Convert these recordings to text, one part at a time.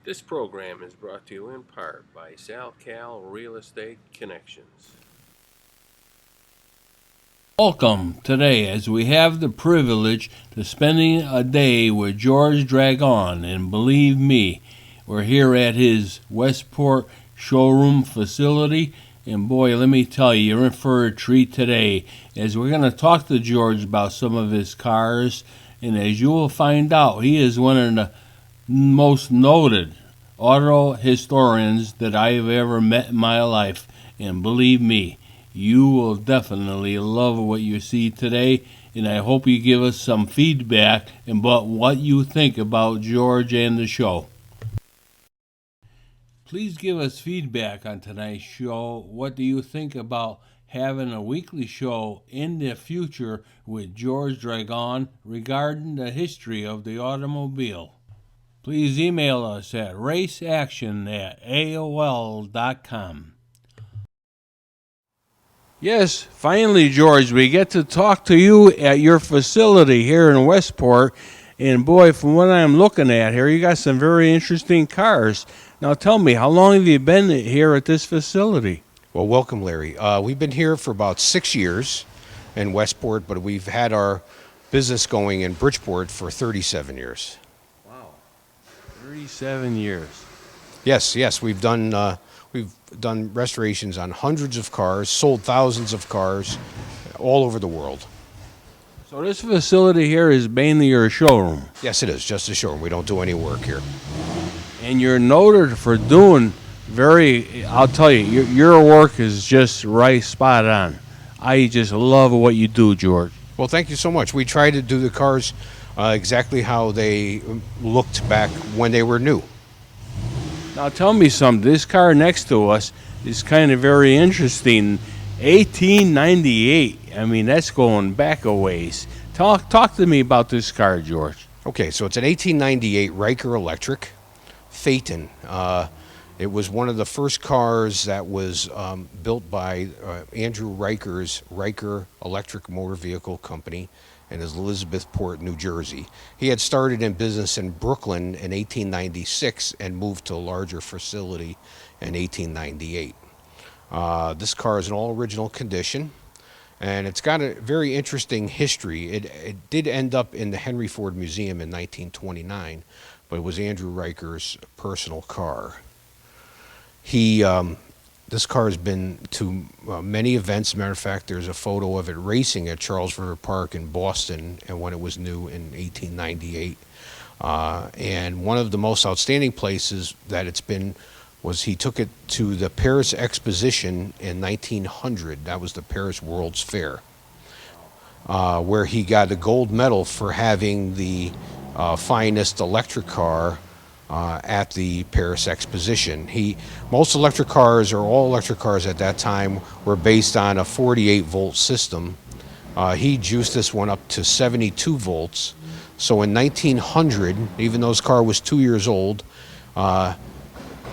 This program is brought to you in part by SalCal Real Estate Connections. Welcome today as we have the privilege to spending a day with George Dragon, and believe me, we're here at his Westport showroom facility, and boy, let me tell you, you're in for a treat today as we're going to talk to George about some of his cars, and as you will find out, he is one of the most noted auto historians that I have ever met in my life, and believe me, you will definitely love what you see today, and I hope you give us some feedback about what you think about George and the show. Please give us feedback on tonight's show. What do you think about having a weekly show in the future with George Dragon regarding the history of the automobile? Please email us at raceaction@aol.com. Yes, finally, George, we get to talk to you at your facility here in Westport. And boy, from what I'm looking at here, you got some very interesting cars. Now tell me, how long have you been here at this facility? Well, welcome, Larry. We've been here for about 6 years in Westport, but we've had our business going in Bridgeport for 37 years. Wow, 37 years. Yes, we've done restorations on hundreds of cars, sold thousands of cars all over the world. So this facility here is mainly your showroom. Yes, it is, just a showroom. We don't do any work here. And you're noted for doing I'll tell you, your work is just right spot on. I just love what you do, George. Well, thank you so much. We try to do the cars exactly how they looked back when they were new. Now tell me something. This car next to us is kind of very interesting. 1898. I mean, that's going back a ways. Talk to me about this car, George. Okay, so it's an 1898 Riker Electric Phaeton. It was one of the first cars that was built by Andrew Riker's Riker Electric Motor Vehicle Company in Elizabethport, New Jersey. He had started in business in Brooklyn in 1896 and moved to a larger facility in 1898. This car is in all original condition, and it's got a very interesting history. It did end up in the Henry Ford Museum in 1929, but it was Andrew Riker's personal car. This car has been to many events. As a matter of fact, there's a photo of it racing at Charles River Park in Boston, and when it was new in 1898. And one of the most outstanding places that it's been was he took it to the Paris Exposition in 1900. That was the Paris World's Fair, where he got a gold medal for having the finest electric car at the Paris Exposition. Most electric cars, or all electric cars at that time, were based on a 48-volt system. He juiced this one up to 72 volts. So in 1900, even though his car was 2 years old,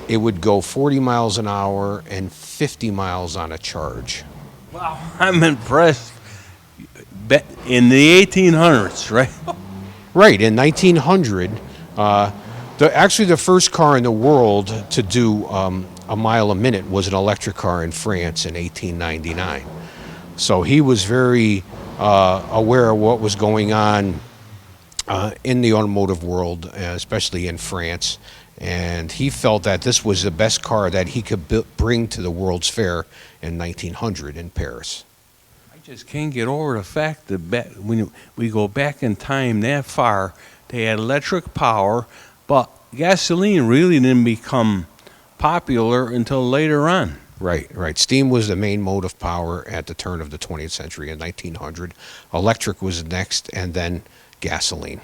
it would go 40 miles an hour and 50 miles on a charge. Wow, I'm impressed. In the 1800s, right? Right, in 1900, actually the first car in the world to do a mile a minute was an electric car in France in 1899. So he was very aware of what was going on in the automotive world, especially in France. And he felt that this was the best car that he could bring to the World's Fair in 1900 in Paris. I just can't get over the fact that when we go back in time that far, they had electric power, but gasoline really didn't become popular until later on. Right. Steam was the main mode of power at the turn of the 20th century in 1900. Electric was next, and then gasoline.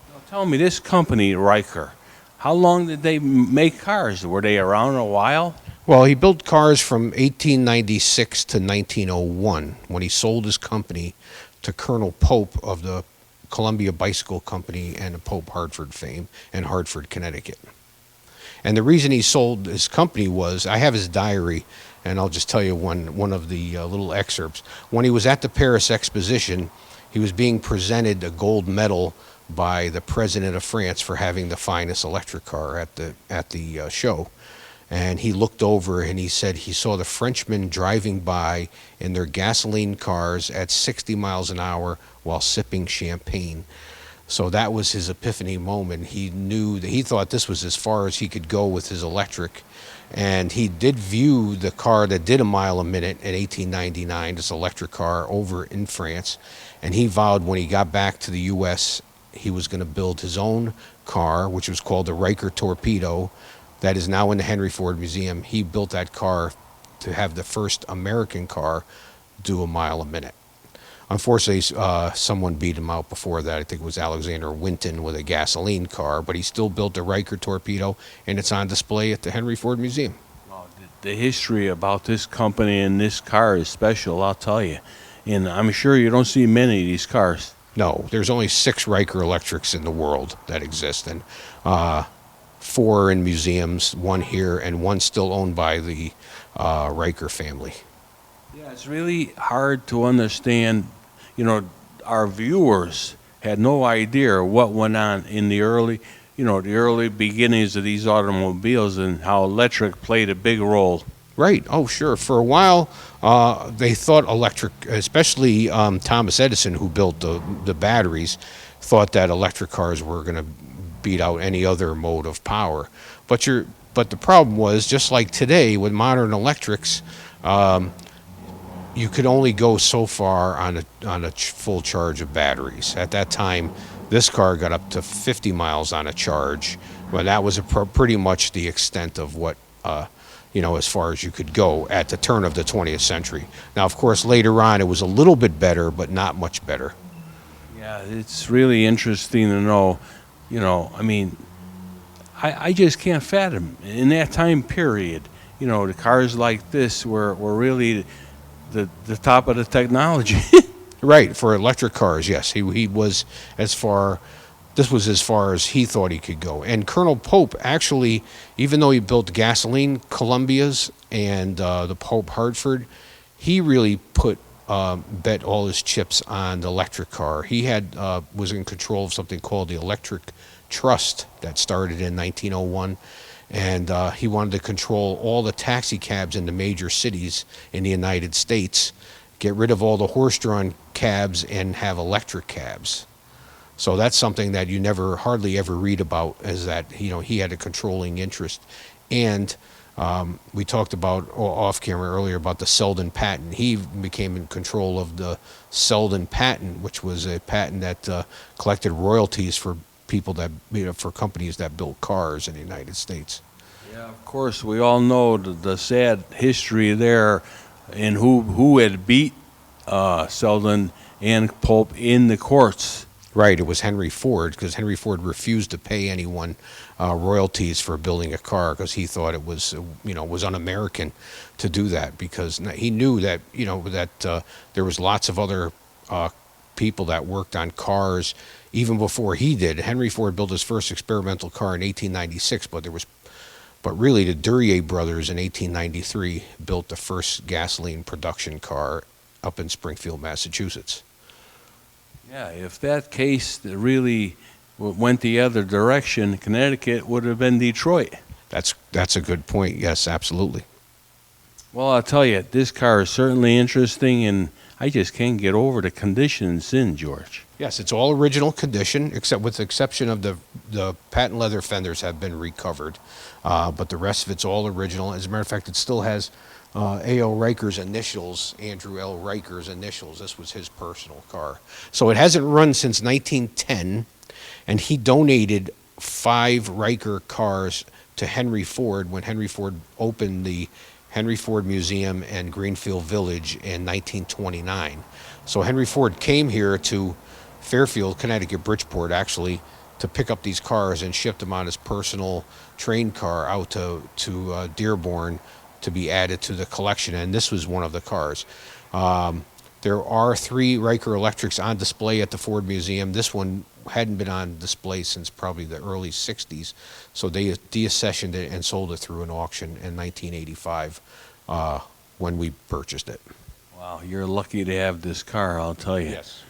Now tell me, this company, Riker, how long did they make cars? Were they around a while? Well, he built cars from 1896 to 1901 when he sold his company to Colonel Pope of the Columbia Bicycle Company and the Pope Hartford fame in Hartford, Connecticut. And the reason he sold his company was, I have his diary, and I'll just tell you one of the little excerpts. When he was at the Paris Exposition, he was being presented a gold medal by the president of France for having the finest electric car at the show. And he looked over and he said he saw the Frenchmen driving by in their gasoline cars at 60 miles an hour while sipping champagne. So that was his epiphany moment. He knew that he thought this was as far as he could go with his electric. And he did view the car that did a mile a minute in 1899, this electric car, over in France. And he vowed when he got back to the U.S., he was going to build his own car, which was called the Riker Torpedo, that is now in the Henry Ford Museum. He built that car to have the first American car do a mile a minute. Unfortunately, someone beat him out before that. I think it was Alexander Winton with a gasoline car, but he still built the Riker Torpedo, and it's on display at the Henry Ford Museum. Well, the history about this company and this car is special, I'll tell you. And I'm sure you don't see many of these cars. No, there's only 6 Riker Electrics in the world that exist, and 4 in museums, 1 here, and 1 still owned by the Riker family. Yeah, it's really hard to understand. You know, our viewers had no idea what went on in the early beginnings of these automobiles and how electric played a big role. Right. Oh, sure. For a while, they thought electric, especially Thomas Edison, who built the batteries, thought that electric cars were going to beat out any other mode of power. But the problem was, just like today with modern electrics, you could only go so far on a full charge of batteries. At that time, this car got up to 50 miles on a charge. Well, that was pretty much the extent of what, as far as you could go at the turn of the 20th century. Now, of course, later on, it was a little bit better, but not much better. Yeah, it's really interesting to know. I just can't fathom in that time period. The cars like this were really the top of the technology. Right, for electric cars, yes. He was this was as far as he thought he could go. And Colonel Pope actually, even though he built gasoline Columbias and the Pope Hartford, he really bet all his chips on the electric car. He was in control of something called the Electric Trust that started in 1901. And he wanted to control all the taxi cabs in the major cities in the United States, get rid of all the horse-drawn cabs, and have electric cabs. So that's something that you hardly ever read about, is that he had a controlling interest. And we talked about off camera earlier about the Selden patent. He became in control of the Selden patent, which was a patent that collected royalties for people that for companies that built cars in the United States. Yeah, of course, we all know the sad history there, and who had beat Selden and Pope in the courts. Right, it was Henry Ford, because Henry Ford refused to pay anyone royalties for building a car, because he thought it was was un-American to do that, because he knew that there was lots of other people that worked on cars even before he did. Henry Ford built his first experimental car in 1896, but really the Duryea brothers in 1893 built the first gasoline production car up in Springfield, Massachusetts. Yeah, if that case really went the other direction, Connecticut would have been Detroit. That's a good point. Yes, absolutely. Well, I'll tell you, this car is certainly interesting, and I just can't get over the condition it's in, George. Yes, it's all original condition, except with the exception of the patent leather fenders have been recovered, but the rest of it's all original. As a matter of fact, it still has A.L. Riker's initials, Andrew L. Riker's initials. This was his personal car. So it hasn't run since 1910, and he donated 5 Riker cars to Henry Ford when Henry Ford opened the Henry Ford Museum and Greenfield Village in 1929. So Henry Ford came here to Fairfield, Connecticut, Bridgeport, actually, to pick up these cars and ship them on his personal train car out to Dearborn to be added to the collection, and this was one of the cars. There are 3 Riker Electrics on display at the Ford Museum. This one hadn't been on display since probably the early 60s, so they deaccessioned it and sold it through an auction in 1985 when we purchased it. Wow, you're lucky to have this car, I'll tell you. Yes.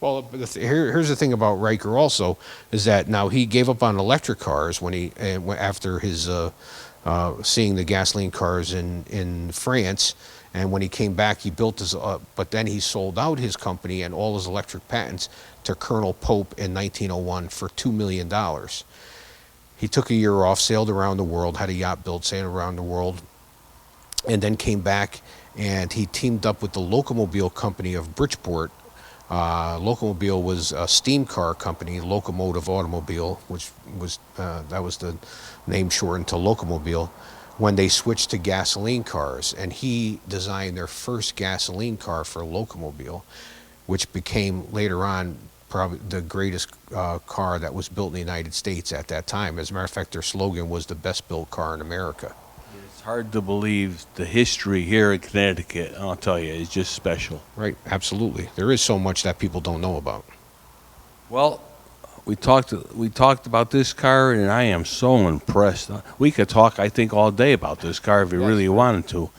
Well, here's the thing about Riker also is that now he gave up on electric cars when after his seeing the gasoline cars in France, and when he came back, he built his. But then he sold out his company and all his electric patents to Colonel Pope in 1901 for $2 million. He took a year off, sailed around the world, had a yacht built, sailed around the world, and then came back and he teamed up with the Locomobile Company of Bridgeport. Locomobile was a steam car company, Locomotive Automobile, which was that was the name shortened to Locomobile, when they switched to gasoline cars. And he designed their first gasoline car for Locomobile, which became later on probably the greatest car that was built in the United States at that time. As a matter of fact, their slogan was the best built car in America. It's hard to believe the history here in Connecticut. I'll tell you, it's just special. Right, absolutely. There is so much that people don't know about. Well, we talked about this car, and I am so impressed. We could talk, I think, all day about this car if we really wanted to.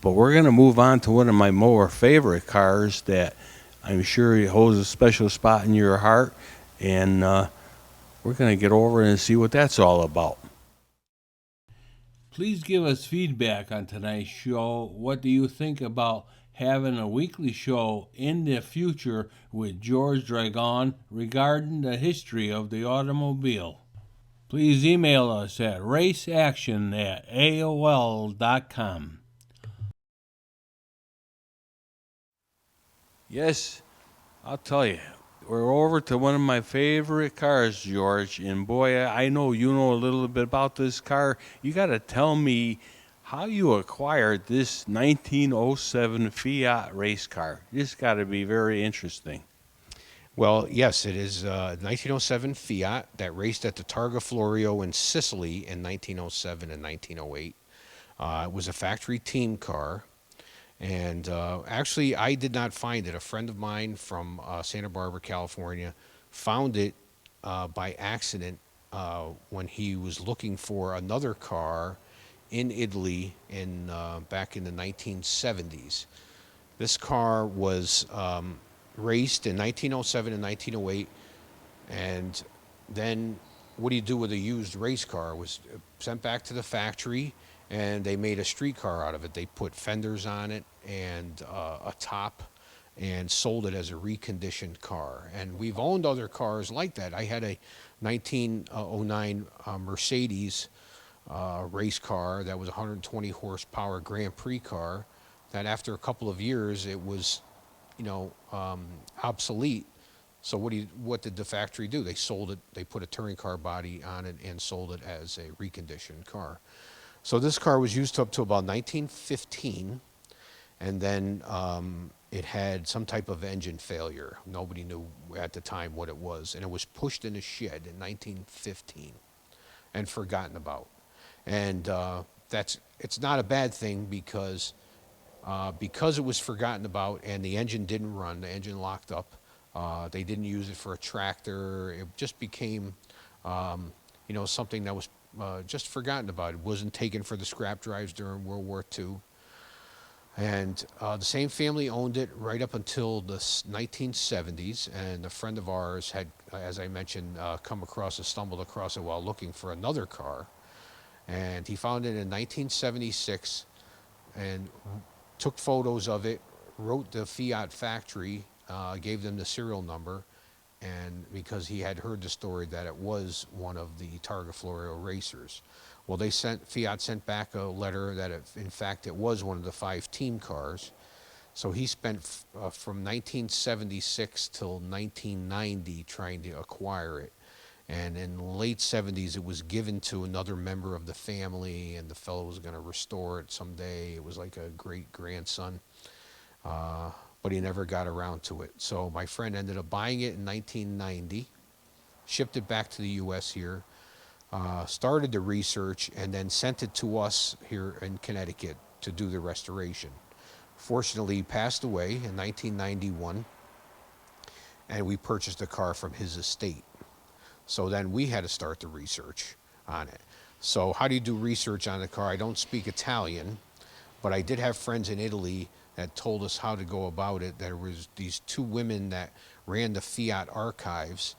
But we're going to move on to one of my more favorite cars that I'm sure it holds a special spot in your heart, and we're going to get over and see what that's all about. Please give us feedback on tonight's show. What do you think about having a weekly show in the future with George Dragon regarding the history of the automobile? Please email us at raceaction@aol.com. Yes, I'll tell you, we're over to one of my favorite cars, George. And boy, I know you know a little bit about this car. You got to tell me how you acquired this 1907 Fiat race car. This got to be very interesting. Well, yes, it is 1907 Fiat that raced at the Targa Florio in Sicily in 1907 and 1908. It was a factory team car. And actually, I did not find it. A friend of mine from Santa Barbara, California, found it by accident when he was looking for another car in Italy back in the 1970s. This car was raced in 1907 and 1908, and then what do you do with a used race car? It was sent back to the factory, and they made a street car out of it. They put fenders on it and a top and sold it as a reconditioned car. And we've owned other cars like that. I had a 1909 Mercedes race car that was a 120 horsepower Grand Prix car that after a couple of years it was, obsolete. So what did the factory do? They sold it. They put a touring car body on it and sold it as a reconditioned car. So this car was used up to about 1915, and then it had some type of engine failure. Nobody knew at the time what it was, and it was pushed in a shed in 1915 and forgotten about. And it's not a bad thing because it was forgotten about and the engine didn't run, the engine locked up. They didn't use it for a tractor. It just became, something that was just forgotten about. It wasn't taken for the scrap drives during World War II. And the same family owned it right up until the 1970s. And a friend of ours had, as I mentioned, stumbled across it while looking for another car. And he found it in 1976 and took photos of it, wrote the Fiat factory, gave them the serial number, and because he had heard the story that it was one of the Targa Florio racers. Well, Fiat sent back a letter that in fact it was one of the 5 team cars. So he spent from 1976 till 1990 trying to acquire it. And in the late 70s, it was given to another member of the family, and the fellow was going to restore it someday. It was like a great-grandson. But he never got around to it. So my friend ended up buying it in 1990, shipped it back to the U.S. here, started the research, and then sent it to us here in Connecticut to do the restoration. Fortunately, he passed away in 1991, and we purchased the car from his estate. So then we had to start the research on it. So how do you do research on a car? I don't speak Italian, but I did have friends in Italy that told us how to go about it. There was these two women that ran the Fiat archives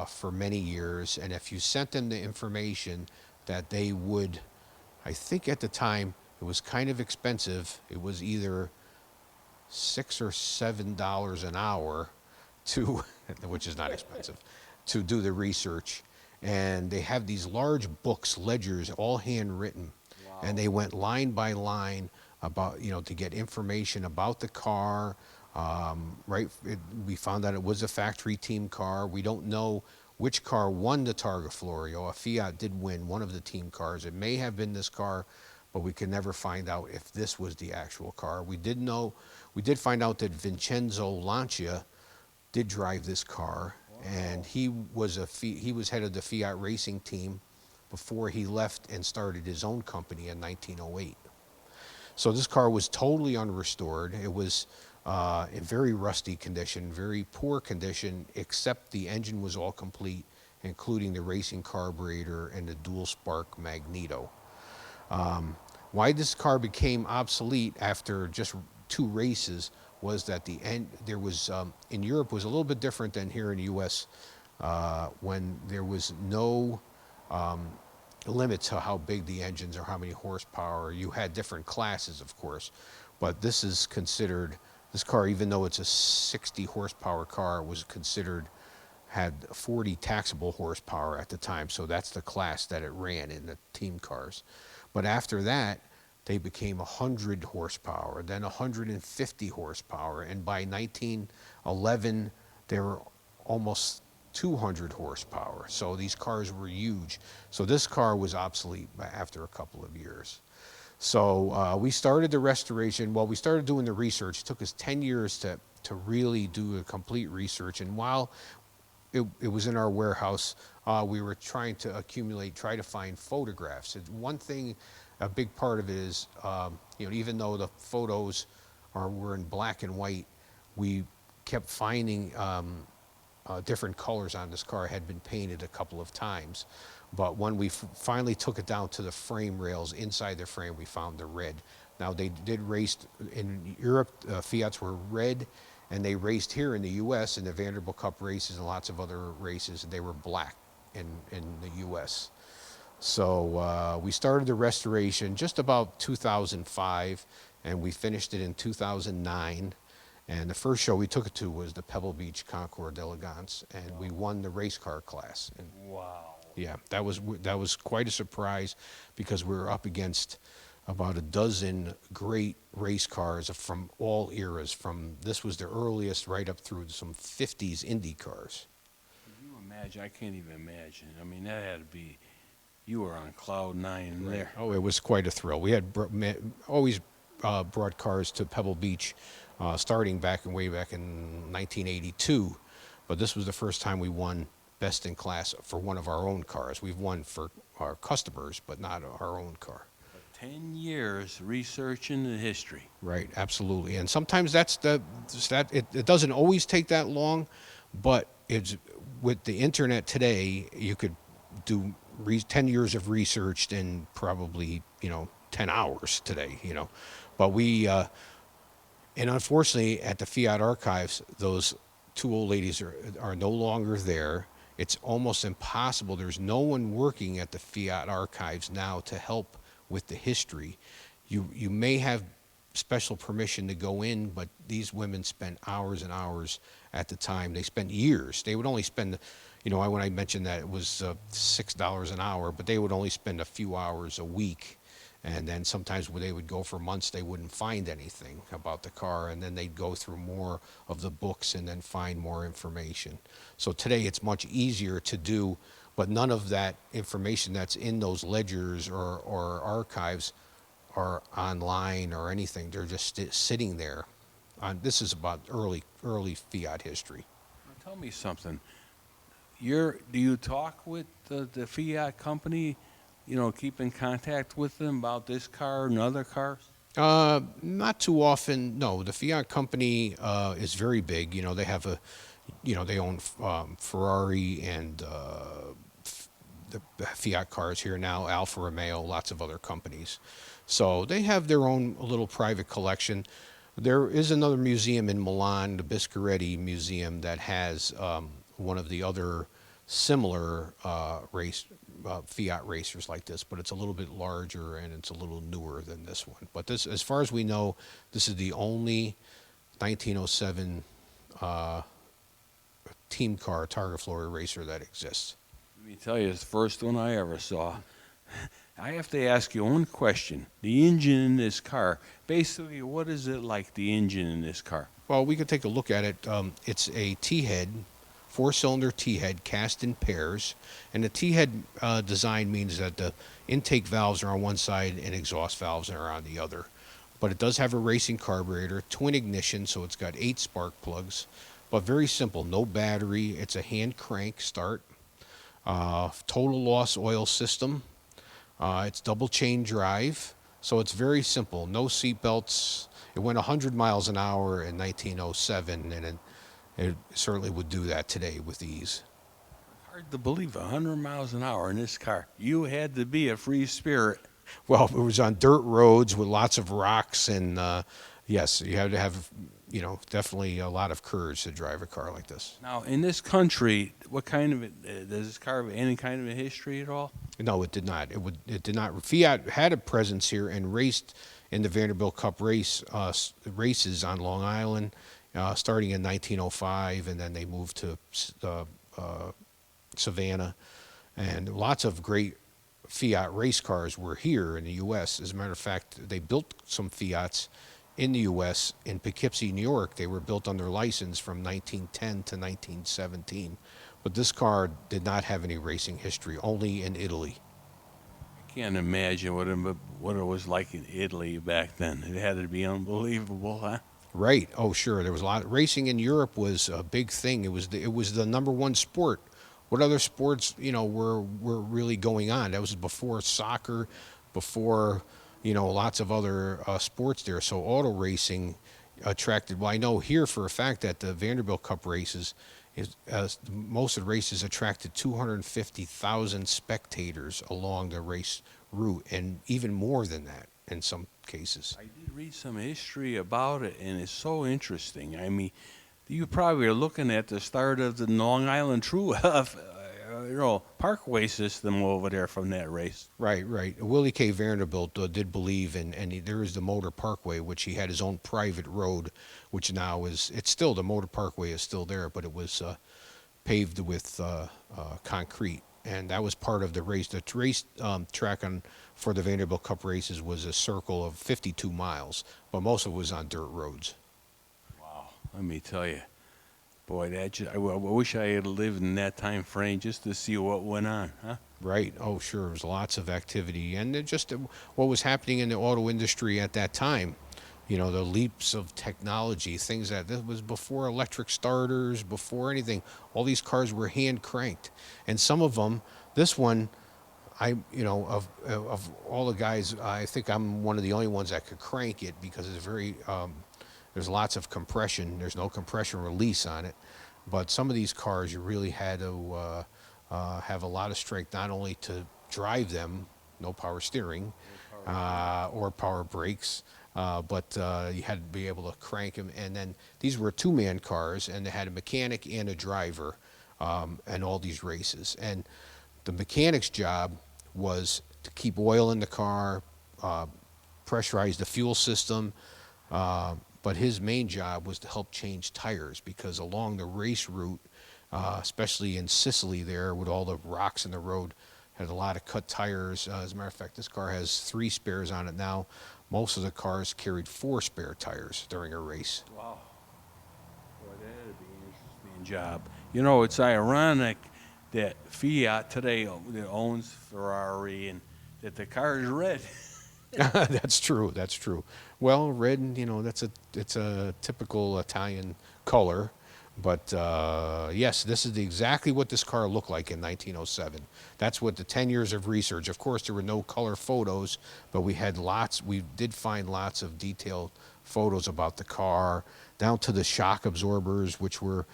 for many years, and if you sent them the information, that they would, I think at the time it was kind of expensive. It was either $6 or $7 an hour to, which is not expensive, to do the research. And they have these large books, ledgers, all handwritten, and they went line by line about, to get information about the car. We found out it was a factory team car. We don't know which car won the Targa Florio. A Fiat did win one of the team cars. It may have been this car, but we could never find out if this was the actual car. We did find out that Vincenzo Lancia did drive this car, and he was head of the Fiat racing team before he left and started his own company in 1908. So this car was totally unrestored. It was in very rusty condition, very poor condition, except the engine was all complete, including the racing carburetor and the dual spark magneto. Why this car became obsolete after just 2 races was that there was in Europe was a little bit different than here in the U.S. When there was no limit to how big the engines or how many horsepower. You had different classes, of course, but this is considered, this car, even though it's a 60 horsepower car, was considered, had 40 taxable horsepower at the time. So that's the class that it ran in, the team cars. But after that, they became 100 horsepower, then 150 horsepower, and by 1911, they were almost 200 horsepower. So these cars were huge. So this car was obsolete after a couple of years. So we started the restoration. Well, we started doing the research. It took us 10 years to really do a complete research. And while it was in our warehouse, we were trying to try to find photographs. One thing, a big part of it is, even though the photos were in black and white, we kept finding different colors on this car. It had been painted a couple of times. But when we finally took it down to the frame rails, inside the frame, we found the red. Now, they did race in Europe, Fiats were red, and they raced here in the U.S. in the Vanderbilt Cup races and lots of other races, and they were black in the U.S. So we started the restoration just about 2005, and we finished it in 2009. And the first show we took it to was the Pebble Beach Concours d'Elegance, and we won the race car class. And Wow. yeah, that was quite a surprise, because we were up against about a dozen great race cars from all eras. This was the earliest right up through some 50s Indy cars. Can you imagine? I can't even imagine. I mean, that had to be, you were on cloud 9 there. Oh, it was quite a thrill. We had always brought cars to Pebble Beach, starting way back in 1982, but this was the first time we won best in class for one of our own cars. We've won for our customers, but not our own car. 10 years researching the history. Right, absolutely. And sometimes it doesn't always take that long, but it's with the internet today, you could do 10 years of research in probably 10 hours today. But we and unfortunately at the Fiat archives, those 2 old ladies are no longer there. It's almost impossible. There's no one working at the Fiat archives now to help with the history. You may have special permission to go in, but these women spent hours and hours at the time. They spent years. They would only spend, when I mentioned that it was $6 an hour, but they would only spend a few hours a week. And then sometimes when they would go for months, they wouldn't find anything about the car, and then they'd go through more of the books and then find more information. So today it's much easier to do, but none of that information that's in those ledgers or archives are online or anything. They're just sitting there. This is about early Fiat history. Now, tell me something. Do you talk with the Fiat company? Keep in contact with them about this car and other cars? Not too often. No, the Fiat company is very big. They have they own Ferrari and the Fiat cars here now, Alfa Romeo, lots of other companies. So they have their own little private collection. There is another museum in Milan, the Biscaretti Museum, that has one of the other similar Fiat racers like this, but it's a little bit larger and it's a little newer than this one. But this, as far as we know, this is the only 1907 team car Targa Florio racer that exists. Let me tell you, it's the first one I ever saw. I have to ask you one question. The engine in this car, basically, what is it like, the engine in this car? Well, we could take a look at it. It's a T-head, four-cylinder T-head cast in pairs. And the T-head design means that the intake valves are on one side and exhaust valves are on the other. But it does have a racing carburetor, twin ignition, so it's got 8 spark plugs. But very simple, no battery. It's a hand crank start. Total loss oil system. It's double chain drive, so it's very simple. No seat belts. It went 100 miles an hour in 1907, and it certainly would do that today with ease. Hard to believe, 100 miles an hour in this car. You had to be a free spirit. Well, it was on dirt roads with lots of rocks, and yes, you had to have, definitely a lot of courage to drive a car like this. Now, in this country, what kind of does this car have any kind of a history at all? No, it did not. It did not. Fiat had a presence here and raced in the Vanderbilt Cup races on Long Island, starting in 1905, and then they moved to Savannah, and lots of great Fiat race cars were here in the U.S. As a matter of fact, they built some Fiats in the U.S. in Poughkeepsie, New York. They were built under license from 1910 to 1917. But this car did not have any racing history, only in Italy. I can't imagine what it was like in Italy back then. It had to be unbelievable, huh? Right. Oh, sure. There was a lot. Racing in Europe was a big thing. It was the number one sport. What other sports, were really going on? That was before soccer, before, lots of other sports there. So auto racing attracted. Well, I know here for a fact that the Vanderbilt Cup races, most of the races attracted 250,000 spectators along the race route, and even more than that in some cases. I did read some history about it, and it's so interesting. I mean, you probably are looking at the start of the Long Island True Parkway system over there from that race. Right. Willie K. Vanderbilt did believe in, and there is the Motor Parkway, which he had his own private road, which now it's still, the Motor Parkway is still there, but it was paved with concrete. And that was part of the race. The race track for the Vanderbilt Cup races was a circle of 52 miles, but most of it was on dirt roads. Wow, let me tell you. Boy, I wish I had lived in that time frame just to see what went on, huh? Right. Oh, sure. There was lots of activity. And what was happening in the auto industry at that time, the leaps of technology, things that was before electric starters, before anything. All these cars were hand cranked. And some of them, this one, of all the guys, I think I'm one of the only ones that could crank it because it's very, there's lots of compression. There's no compression release on it. But some of these cars, you really had to have a lot of strength, not only to drive them, no power steering, or power brakes, but you had to be able to crank them. And then these were two-man cars, and they had a mechanic and a driver in all these races. And the mechanic's job was to keep oil in the car, pressurize the fuel system, but his main job was to help change tires, because along the race route, especially in Sicily there with all the rocks in the road, had a lot of cut tires. As a matter of fact, this car has 3 spares on it now. Most of the cars carried 4 spare tires during a race. Wow. Boy, that'd be an interesting job. It's ironic that Fiat today that owns Ferrari and that the car is red. That's true. Well, red, it's a typical Italian color. But yes, this is exactly what this car looked like in 1907. That's what the 10 years of research. Of course, there were no color photos, but we did find lots of detailed photos about the car, down to the shock absorbers, which were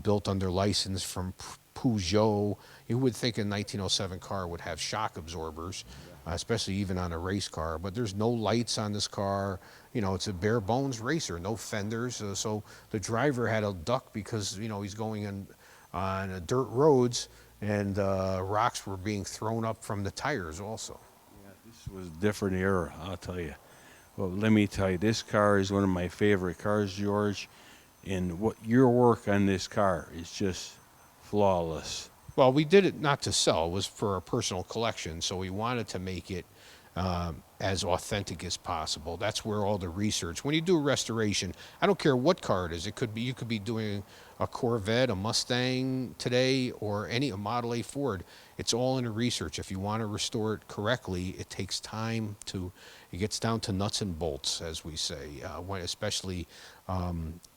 built under license from Peugeot. You would think a 1907 car would have shock absorbers. especially even on a race car. But there's no lights on this car. You know, it's a bare bones racer, no fenders. So the driver had to duck because, you know, he's going on dirt roads, and rocks were being thrown up from the tires also. This was a different era, I'll tell you. Well, let me tell you, this car is one of my favorite cars, George. And what your work on this car is just flawless. Well, we did it not to sell; it was for a personal collection. So we wanted to make it as authentic as possible. That's where all the research. When you do a restoration, I don't care what car it is. It could be you could be doing a Corvette, a Mustang today, or a Model A Ford. It's all in the research. If you want to restore it correctly, it takes time to. It gets down to nuts and bolts, as we say, when especially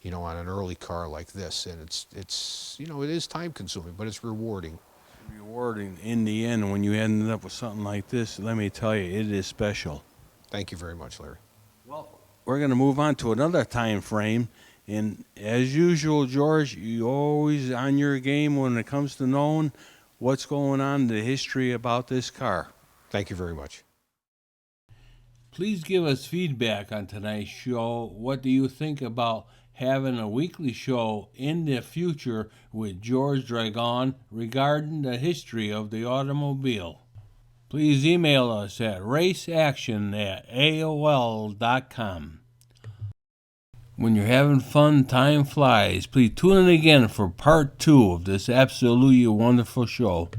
you know, on an early car like this. And it's you know, it is time consuming, but it's rewarding. Rewarding in the end when you end up with something like this. Let me tell you, it is special. Thank you very much, Larry. Well, we're going to move on to another time frame. And as usual, George, you always on your game when it comes to knowing what's going on, the history about this car. Thank you very much. Please give us feedback on tonight's show. What do you think about having a weekly show in the future with George Dragon regarding the history of the automobile? Please email us at raceaction@aol.com. When you're having fun, time flies. Please tune in again for part 2 of this absolutely wonderful show.